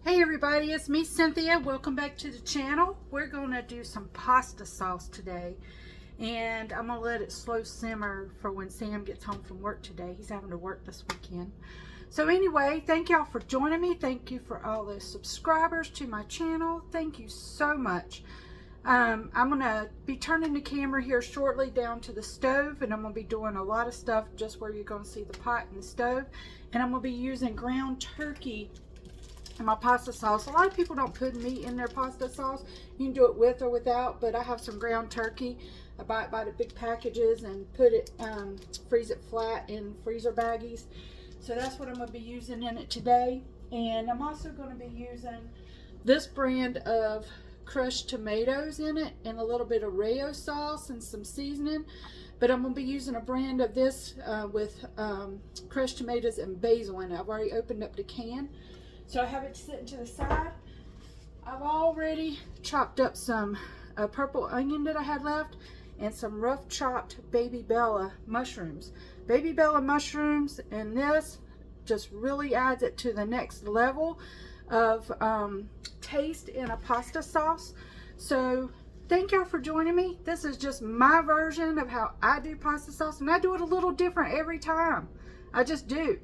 Hey everybody, it's me Cynthia. Welcome back to the channel. We're going to do some pasta sauce today, and I'm going to let it slow simmer for when Sam gets home from work today. He's having to work this weekend. So anyway, thank y'all for joining me. Thank you for all the subscribers to my channel. Thank you so much. I'm going to be turning the camera here shortly down to the stove, and I'm going to be doing a lot of stuff just where you're going to see the pot and the stove. And I'm going to be using ground turkey in my pasta sauce. A lot of people don't put meat in their pasta sauce. You can do it with or without, but I have some ground turkey. I buy it by the big packages and put it, freeze it flat in freezer baggies. So that's what I'm going to be using in it today. And I'm also going to be using this brand of crushed tomatoes in it and a little bit of Rayo sauce and some seasoning. But I'm going to be using a brand of this with crushed tomatoes and basil in it. I've already opened up the can. So I have it sitting to the side. I've already chopped up some purple onion that I had left and some rough chopped baby bella mushrooms. Baby bella mushrooms and this just really adds it to the next level of taste in a pasta sauce. So thank y'all for joining me. This is just my version of how I do pasta sauce, and I do it a little different every time. I just do.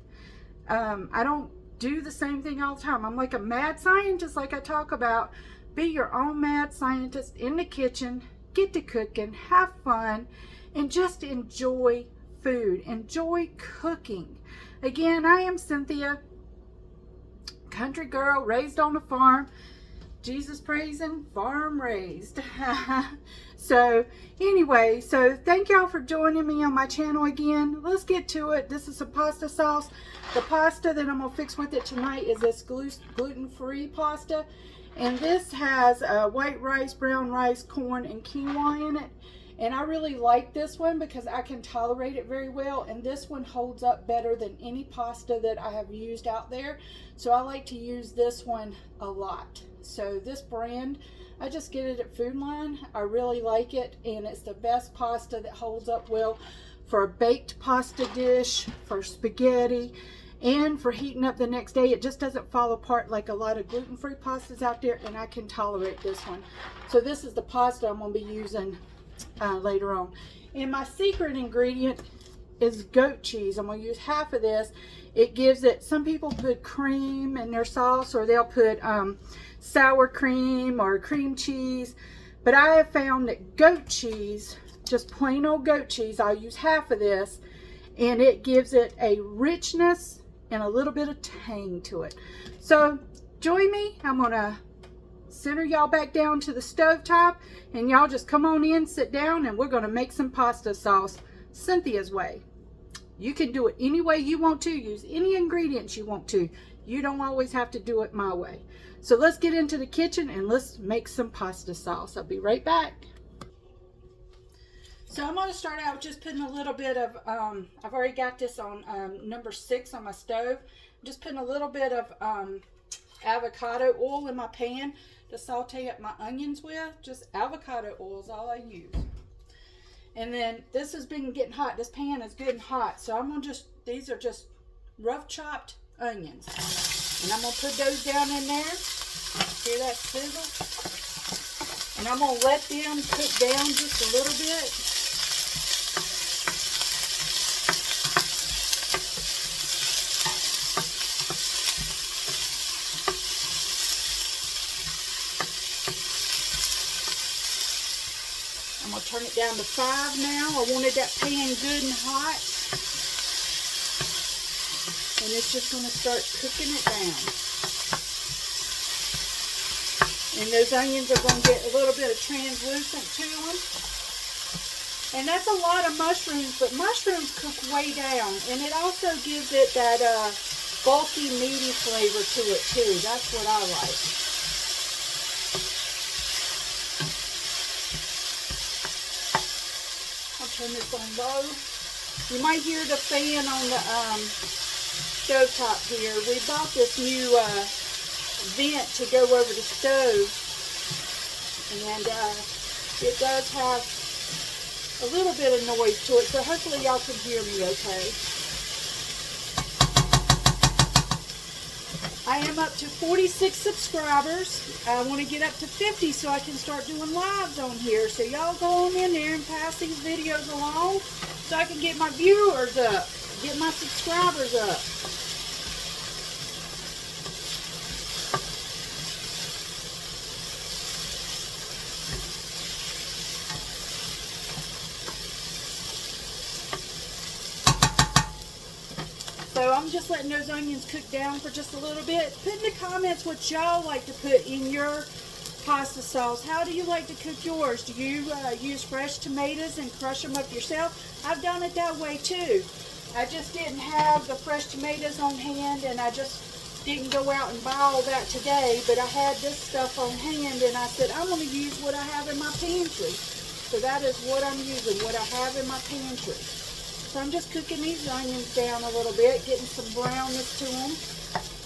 I don't do the same thing all the time. I'm like a mad scientist, like I talk about. Be your own mad scientist in the kitchen. Get to cooking, have fun, and just enjoy food. Enjoy cooking. Again, I am Cynthia, country girl, raised on a farm. Jesus praising, farm raised. So anyway, so thank y'all for joining me on my channel again. Let's get to it. This is some pasta sauce. The pasta that I'm going to fix with it tonight is this gluten-free pasta. And this has white rice, brown rice, corn, and quinoa in it. And I really like this one because I can tolerate it very well. And this one holds up better than any pasta that I have used out there. So I like to use this one a lot. So this brand, I just get it at Food Line. I really like it, and it's the best pasta that holds up well for a baked pasta dish, for spaghetti, and for heating up the next day. It just doesn't fall apart like a lot of gluten-free pastas out there, and I can tolerate this one. So this is the pasta I'm going to be using later on. And my secret ingredient is goat cheese. I'm going to use half of this. It gives it, some people put cream in their sauce, or they'll put sour cream or cream cheese, but I have found that goat cheese, just plain old goat cheese, I'll use half of this, and it gives it a richness and a little bit of tang to it. So join me. I'm gonna center y'all back down to the stovetop, and y'all just come on in, sit down, and we're gonna make some pasta sauce Cynthia's way. You can do it any way you want to, use any ingredients you want to. You don't always have to do it my way. So let's get into the kitchen and let's make some pasta sauce. I'll be right back. So I'm going to start out with just putting a little bit of, I've already got this on number 6 on my stove. I'm just putting a little bit of avocado oil in my pan to saute up my onions with. Just avocado oil is all I use. And then this has been getting hot. This pan is good and hot. So I'm going to just, these are just rough chopped onions. And I'm going to put those down in there. Hear that sizzle? And I'm going to let them cook down just a little bit. I'm going to turn it down to 5 now. I wanted that pan good and hot. And it's just going to start cooking it down. And those onions are going to get a little bit of translucent to them. And that's a lot of mushrooms, but mushrooms cook way down. And it also gives it that bulky, meaty flavor to it too. That's what I like. I'll turn this on low. You might hear the fan on the stovetop here. We bought this new vent to go over the stove, and it does have a little bit of noise to it, so hopefully y'all can hear me okay. I am up to 46 subscribers. I want to get up to 50 so I can start doing lives on here. So y'all go on in there and pass these videos along so I can get my viewers up, get my subscribers up. So I'm just letting those onions cook down for just a little bit. Put in the comments what y'all like to put in your pasta sauce. How do you like to cook yours? Do you use fresh tomatoes and crush them up yourself? I've done it that way too. I just didn't have the fresh tomatoes on hand, and I just didn't go out and buy all that today, but I had this stuff on hand, and I said I'm going to use what I have in my pantry. So that is what I'm using, what I have in my pantry. So I'm just cooking these onions down a little bit, getting some brownness to them.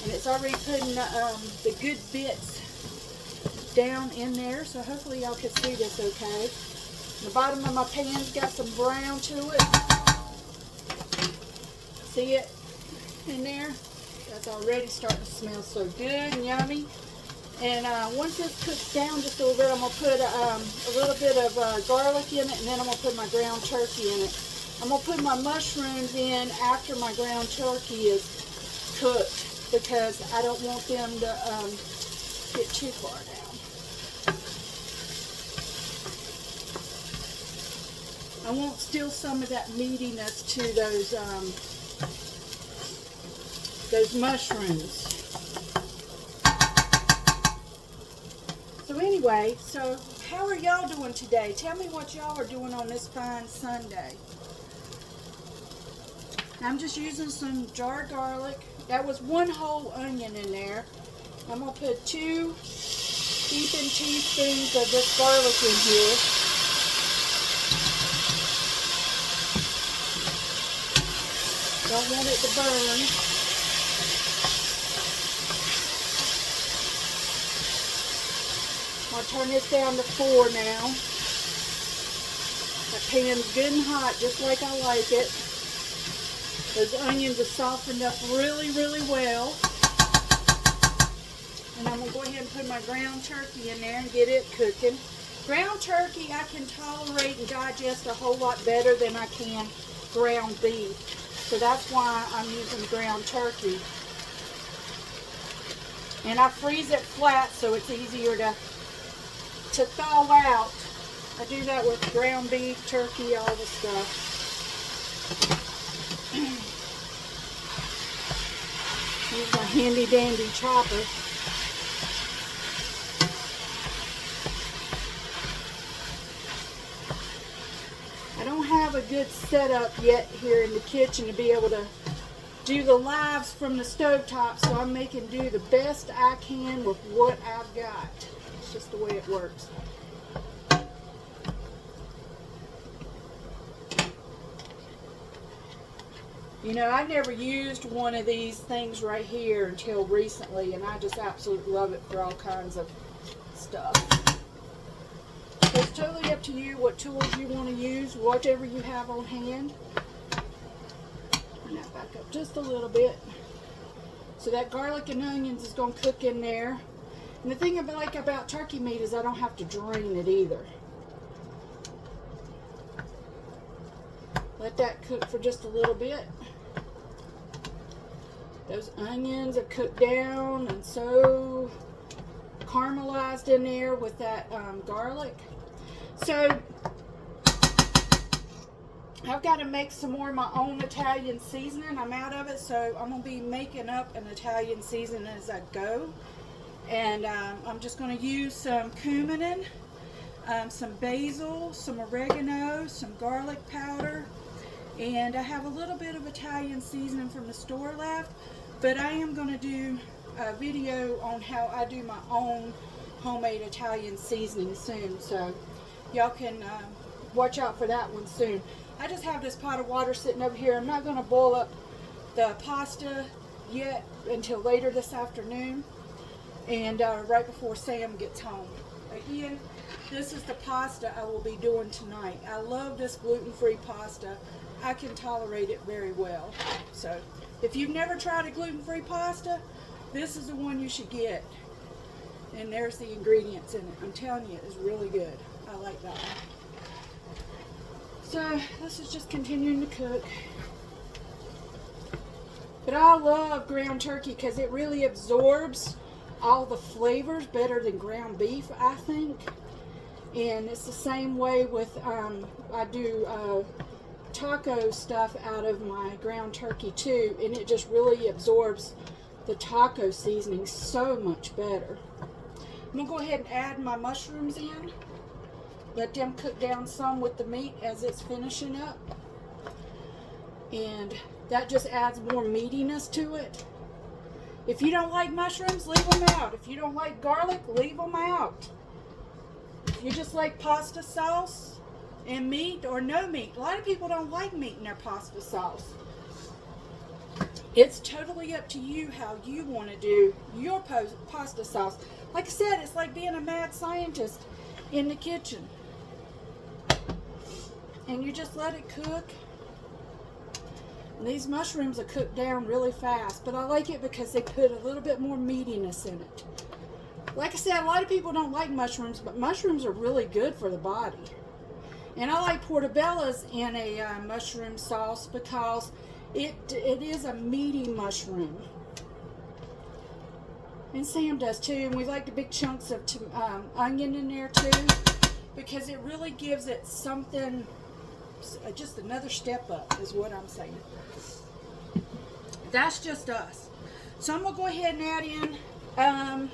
And it's already putting the good bits down in there. So hopefully y'all can see this okay. The bottom of my pan's got some brown to it. See it in there? That's already starting to smell so good and yummy. And once this cooks down just a little bit, I'm going to put a little bit of garlic in it, and then I'm going to put my ground turkey in it. I'm going to put my mushrooms in after my ground turkey is cooked because I don't want them to get too far down. I want still some of that meatiness to those mushrooms. So anyway, so how are y'all doing today? Tell me what y'all are doing on this fine Sunday. I'm just using some jarred garlic. That was one whole onion in there. I'm going to put 2 heaping teaspoons of this garlic in here. Don't want it to burn. I'll turn this down to 4 now. The pan's good and hot, just like I like it. Those onions are softened up really, really well. And I'm going to go ahead and put my ground turkey in there and get it cooking. Ground turkey I can tolerate and digest a whole lot better than I can ground beef. So that's why I'm using ground turkey. And I freeze it flat so it's easier to thaw out. I do that with ground beef, turkey, all the stuff. Use my handy dandy chopper. I don't have a good setup yet here in the kitchen to be able to do the lives from the stovetop, so I'm making do the best I can with what I've got. It's just the way it works. You know, I never used one of these things right here until recently, and I just absolutely love it for all kinds of stuff. So it's totally up to you what tools you want to use, whatever you have on hand. Now back up just a little bit. So that garlic and onions is going to cook in there. And the thing I like about turkey meat is I don't have to drain it either. Let that cook for just a little bit. Those onions are cooked down and so caramelized in there with that garlic. So I've got to make some more of my own Italian seasoning. I'm out of it, so I'm going to be making up an Italian seasoning as I go. And I'm just going to use some cumin, some basil, some oregano, some garlic powder. And I have a little bit of Italian seasoning from the store left, but I am going to do a video on how I do my own homemade Italian seasoning soon, so y'all can watch out for that one soon. I just have this pot of water sitting over here. I'm not going to boil up the pasta yet until later this afternoon, and right before Sam gets home. Again, this is the pasta I will be doing tonight. I love this gluten-free pasta. I can tolerate it very well. So if you've never tried a gluten-free pasta, This is the one you should get. And there's the ingredients in it. I'm telling you, it's really good. I like that one. So this is just continuing to cook. But I love ground turkey because it really absorbs all the flavors better than ground beef, I think. And it's the same way with, I do taco stuff out of my ground turkey too, and it just really absorbs the taco seasoning so much better. I'm going to go ahead and add my mushrooms in. Let them cook down some with the meat as it's finishing up. And that just adds more meatiness to it. If you don't like mushrooms, leave them out. If you don't like garlic, leave them out. If you just like pasta sauce and meat or no meat. A lot of people don't like meat in their pasta sauce. It's totally up to you how you want to do your pasta sauce. Like I said, it's like being a mad scientist in the kitchen. And you just let it cook. And these mushrooms are cooked down really fast, but I like it because they put a little bit more meatiness in it. Like I said, a lot of people don't like mushrooms, but mushrooms are really good for the body. And I like portobellos in a mushroom sauce because it is a meaty mushroom. And Sam does too, and we like the big chunks of onion in there too, because it really gives it something, just another step up is what I'm saying. That's just us. So I'm gonna go ahead and add in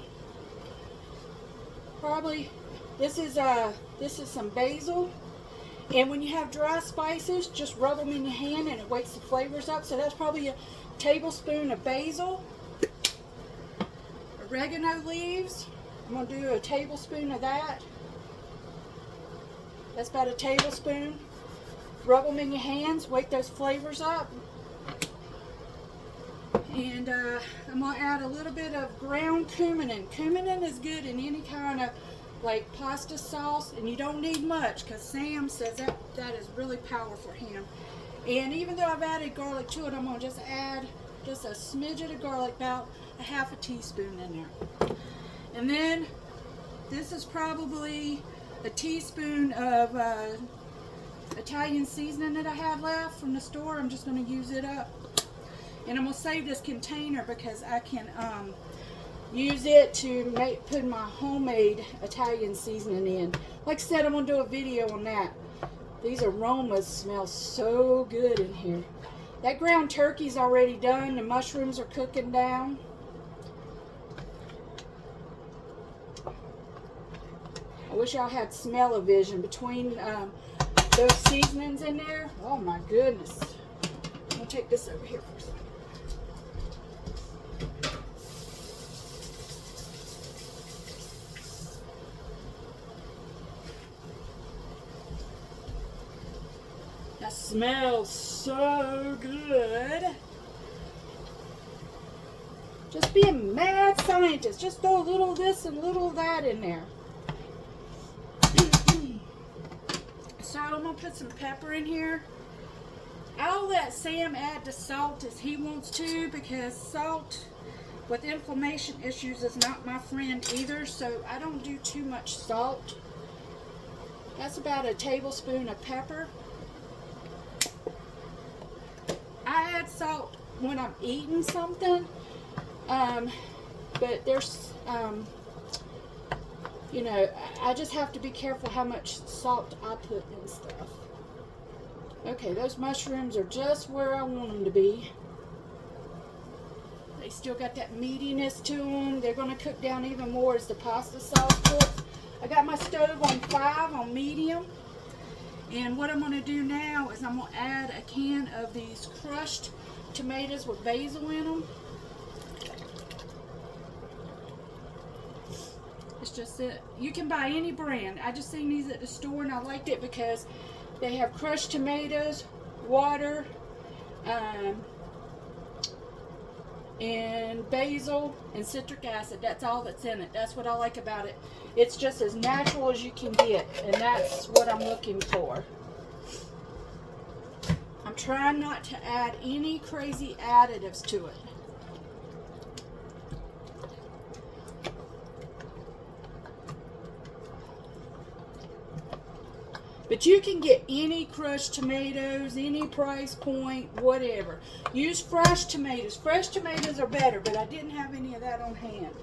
probably this is some basil. And when you have dry spices, just rub them in your hand and it wakes the flavors up. So that's probably a tablespoon of basil. Oregano leaves, I'm going to do a tablespoon of that. That's about a tablespoon. Rub them in your hands, wake those flavors up. And I'm going to add a little bit of ground cumin. Cumin is good in any kind of like pasta sauce, and you don't need much because Sam says that is really powerful for him. And even though I've added garlic to it, I'm going to just add just a smidget of garlic, about a half a teaspoon in there. And then this is probably a teaspoon of Italian seasoning that I have left from the store. I'm just going to use it up. And I'm going to save this container because I can use it to put my homemade Italian seasoning in. Like I said, I'm going to do a video on that. These aromas smell so good in here. That ground turkey's already done. The mushrooms are cooking down. I wish y'all had smell-o-vision between those seasonings in there. Oh my goodness. I'm going to take this over here for a second. That smells so good. Just be a mad scientist. Just throw a little of this and a little of that in there. So I'm going to put some pepper in here. I'll let Sam add the salt as he wants to, because salt with inflammation issues is not my friend either, so I don't do too much salt. That's about a tablespoon of pepper. I add salt when I'm eating something, but there's, you know, I just have to be careful how much salt I put in stuff. Okay, those mushrooms are just where I want them to be. They still got that meatiness to them. They're going to cook down even more as the pasta sauce cooks. I got my stove on 5 on medium. And what I'm going to do now is I'm going to add a can of these crushed tomatoes with basil in them. It's just that you can buy any brand. I just seen these at the store and I liked it because they have crushed tomatoes, water, and basil and citric acid. That's all that's in it. That's what I like about it. It's just as natural as you can get, and that's what I'm looking for. I'm trying not to add any crazy additives to it. But you can get any crushed tomatoes, any price point, whatever. Use fresh tomatoes. Fresh tomatoes are better, but I didn't have any of that on hand.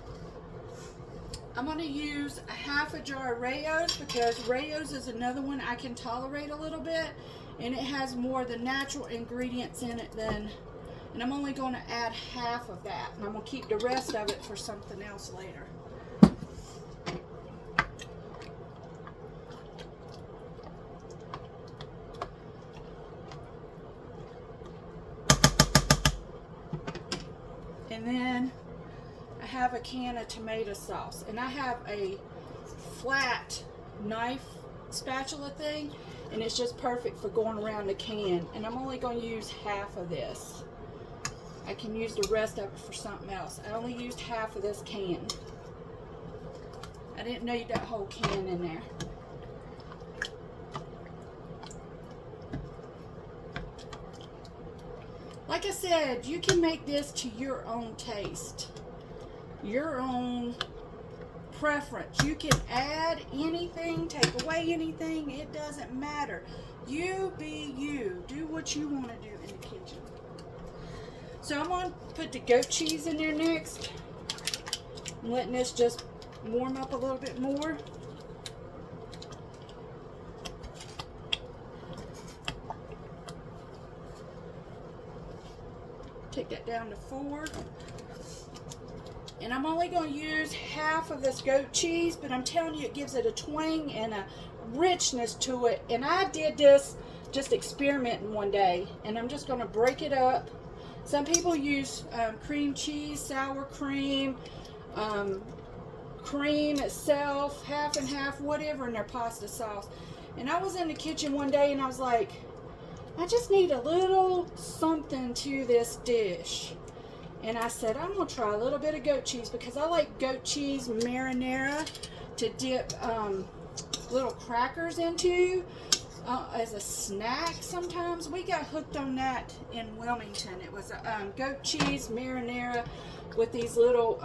I'm going to use a half a jar of Rayo's because Rayo's is another one I can tolerate a little bit, and it has more of the natural ingredients in it than, and I'm only going to add half of that, and I'm going to keep the rest of it for something else later. And then I have a can of tomato sauce, and I have a flat knife spatula thing, and it's just perfect for going around the can, and I'm only going to use half of this. I can use the rest of it for something else. I only used half of this can. I didn't need that whole can in there. Like I said, you can make this to your own taste, your own preference. You can add anything, take away anything, it doesn't matter. You be you. Do what you want to do in the kitchen. So I'm going to put the goat cheese in there next. I'm letting this just warm up a little bit more. Take that down to 4. And I'm only going to use half of this goat cheese, but I'm telling you, it gives it a twang and a richness to it. And I did this just experimenting one day, and I'm just going to break it up. Some people use cream cheese, sour cream, cream itself, half and half, whatever in their pasta sauce. And I was in the kitchen one day, and I was like, I just need a little something to this dish. And I said, I'm going to try a little bit of goat cheese because I like goat cheese marinara to dip little crackers into as a snack sometimes. We got hooked on that in Wilmington. It was goat cheese marinara with these little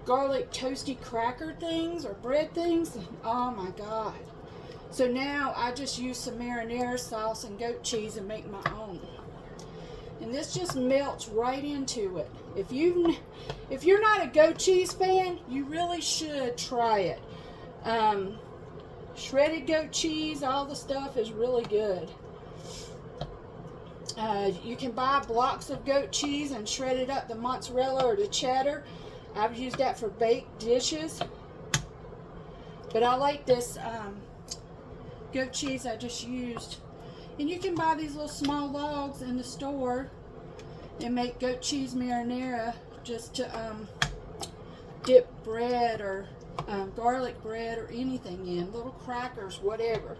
garlic toasty cracker things or bread things. Oh my God. So now I just use some marinara sauce and goat cheese and make my own. And this just melts right into it. If you're not a goat cheese fan, you really should try it. Shredded goat cheese, all the stuff is really good. You can buy blocks of goat cheese and shred it up, the mozzarella or the cheddar. I've used that for baked dishes. But I like this goat cheese I just used. And you can buy these little small logs in the store and make goat cheese marinara just to dip bread or garlic bread or anything in, little crackers, whatever.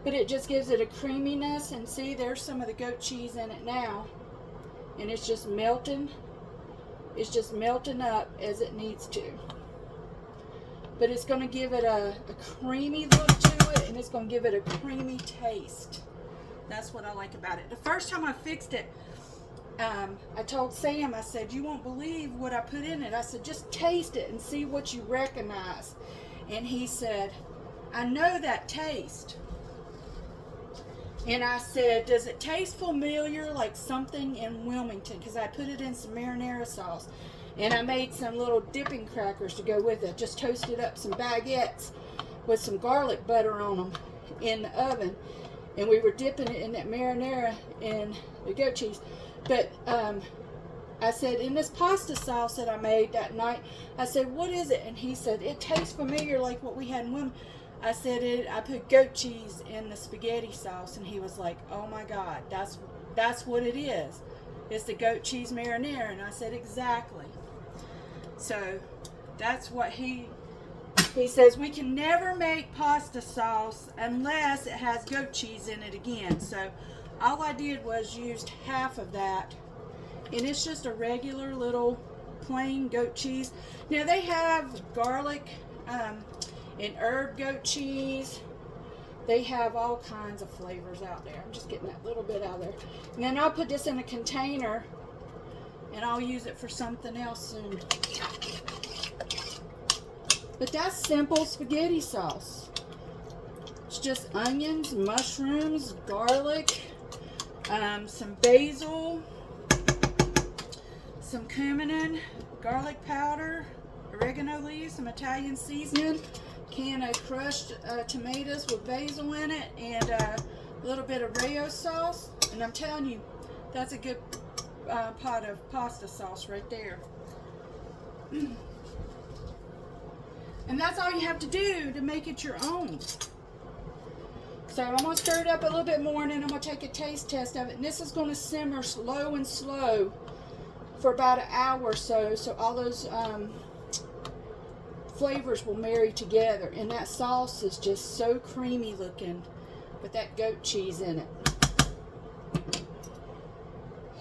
But it just gives it a creaminess, and see, there's some of the goat cheese in it now, and it's just melting. It's just melting up as it needs to. But it's going to give it a creamy look to it, and it's going to give it a creamy taste. That's what I like about it. The first time I fixed it, I told Sam, I said, you won't believe what I put in it. I said, just taste it and see what you recognize. And he said, I know that taste. And I said, does it taste familiar like something in Wilmington? Because I put it in some marinara sauce. And I made some little dipping crackers to go with it. Just toasted up some baguettes with some garlic butter on them in the oven. And we were dipping it in that marinara and the goat cheese. But I said, in this pasta sauce that I made that night, I said, what is it? And he said, it tastes familiar like what we had in Wilmington. I said, I put goat cheese in the spaghetti sauce. And he was like, oh my God, that's what it is. It's the goat cheese marinara. And I said, exactly. So that's what he says, we can never make pasta sauce unless it has goat cheese in it again. So all I did was used half of that, and it's just a regular little plain goat cheese. Now they have garlic and herb goat cheese. They have all kinds of flavors out there. I'm just getting that little bit out there. And then I'll put this in a container and I'll use it for something else soon. But that's simple spaghetti sauce. It's just onions, mushrooms, garlic, some basil, some cumin, garlic powder, oregano leaves, some Italian seasoning, can of crushed tomatoes with basil in it, and a little bit of Rayo sauce. And I'm telling you, that's a good pot of pasta sauce right there. And that's all you have to do to make it your own. So I'm going to stir it up a little bit more, and then I'm going to take a taste test of it. And this is going to simmer slow and slow for about an hour or so, so all those flavors will marry together. And that sauce is just so creamy looking with that goat cheese in it.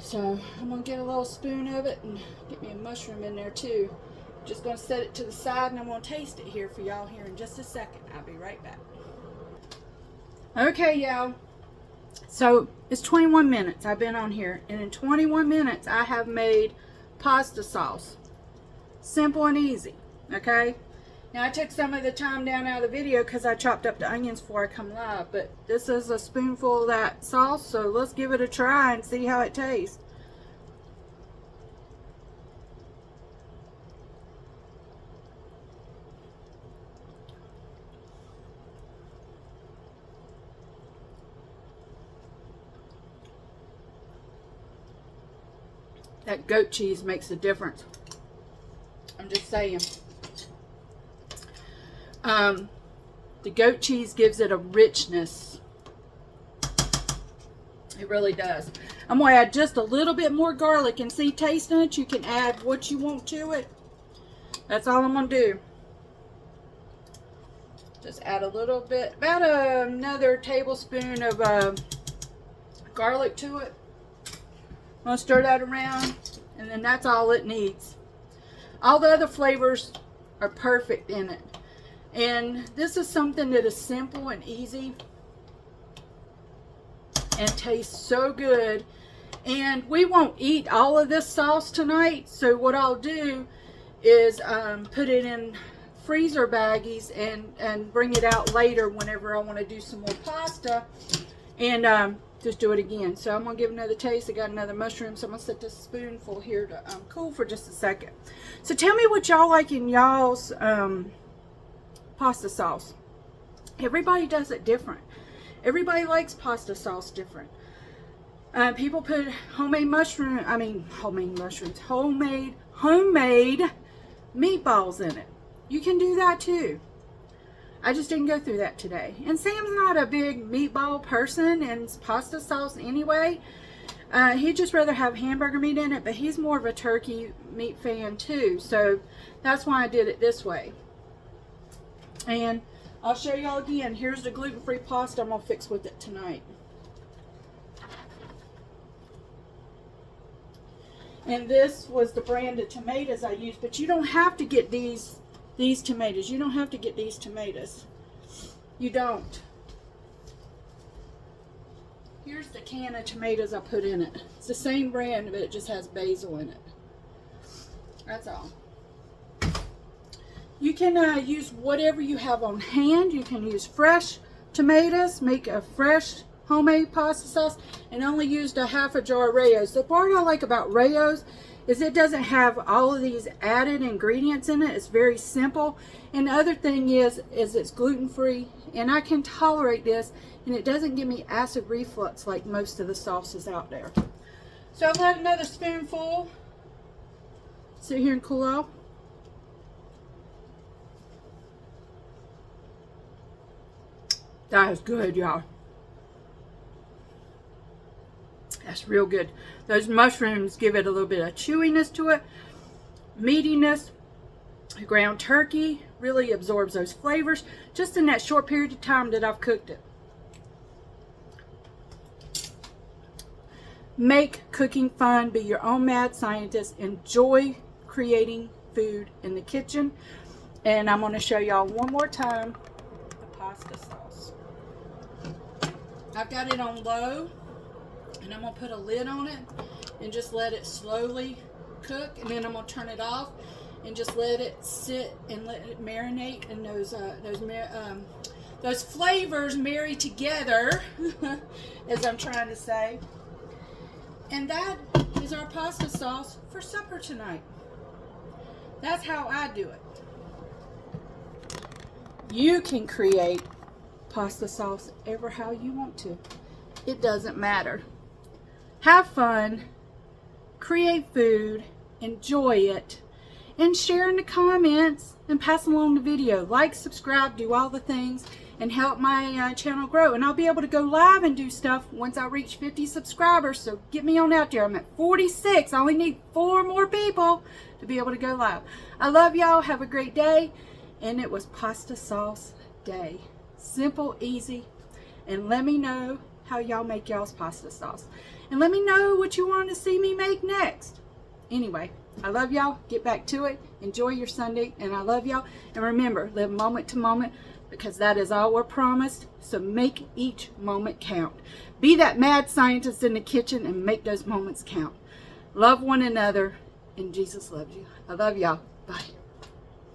So I'm going to get a little spoon of it and get me a mushroom in there too. Just going to set it to the side, and I'm going to taste it here for y'all here in just a second. I'll be right back. Okay, y'all. So it's 21 minutes I've been on here, and in 21 minutes I have made pasta sauce. Simple and easy. Okay. Now I took some of the time down out of the video because I chopped up the onions before I come live, but this is a spoonful of that sauce, so let's give it a try and see how it tastes. That goat cheese makes a difference. I'm just saying. The goat cheese gives it a richness. It really does. I'm going to add just a little bit more garlic, and see, tasting it, you can add what you want to it. That's all I'm going to do. Just add a little bit, about another tablespoon of garlic to it. I'm going to stir that around, and then that's all it needs. All the other flavors are perfect in it. And this is something that is simple and easy and tastes so good. And we won't eat all of this sauce tonight, so what I'll do is put it in freezer baggies and bring it out later whenever I want to do some more pasta. And just do it again. So I'm going to give another taste. I got another mushroom, so I'm going to set this spoonful here to cool for just a second. So tell me what y'all like in y'all's pasta sauce. Everybody does it different. Everybody likes pasta sauce different. People put homemade meatballs in it. You can do that too. I just didn't go through that today. And Sam's not a big meatball person and pasta sauce anyway. He'd just rather have hamburger meat in it, but he's more of a turkey meat fan too. So that's why I did it this way. And I'll show y'all again. Here's the gluten-free pasta I'm going to fix with it tonight. And this was the brand of tomatoes I used, but you don't have to get these tomatoes. You don't have to get these tomatoes. You don't. Here's the can of tomatoes I put in it. It's the same brand, but it just has basil in it. That's all. You can use whatever you have on hand. You can use fresh tomatoes, make a fresh homemade pasta sauce, and only used a half a jar of Rayos. The part I like about Rayos is it doesn't have all of these added ingredients in it. It's very simple. And the other thing is it's gluten-free, and I can tolerate this, and it doesn't give me acid reflux like most of the sauces out there. So I'll add another spoonful. Sit here and cool off. That is good, y'all. That's real good. Those mushrooms give it a little bit of chewiness to it, meatiness. Ground turkey really absorbs those flavors just in that short period of time that I've cooked it. Make cooking fun. Be your own mad scientist. Enjoy creating food in the kitchen. And I'm going to show y'all one more time the pasta sauce. I've got it on low, and I'm going to put a lid on it and just let it slowly cook, and then I'm going to turn it off and just let it sit and let it marinate in those those flavors marry together, as I'm trying to say. And that is our pasta sauce for supper tonight. That's how I do it. You can create pasta sauce ever how you want to. It doesn't matter. Have fun, create food, enjoy it, and share in the comments and pass along the video. Like, subscribe, do all the things, and help my channel grow. And I'll be able to go live and do stuff once I reach 50 subscribers. So get me on out there. I'm at 46. I only need 4 more people to be able to go live. I love y'all. Have a great day. And it was pasta sauce day. Simple, easy. And let me know how y'all make y'all's pasta sauce. And let me know what you want to see me make next. Anyway, I love y'all. Get back to it. Enjoy your Sunday. And I love y'all. And remember, live moment to moment, because that is all we're promised. So make each moment count. Be that mad scientist in the kitchen and make those moments count. Love one another, and Jesus loves you. I love y'all. Bye.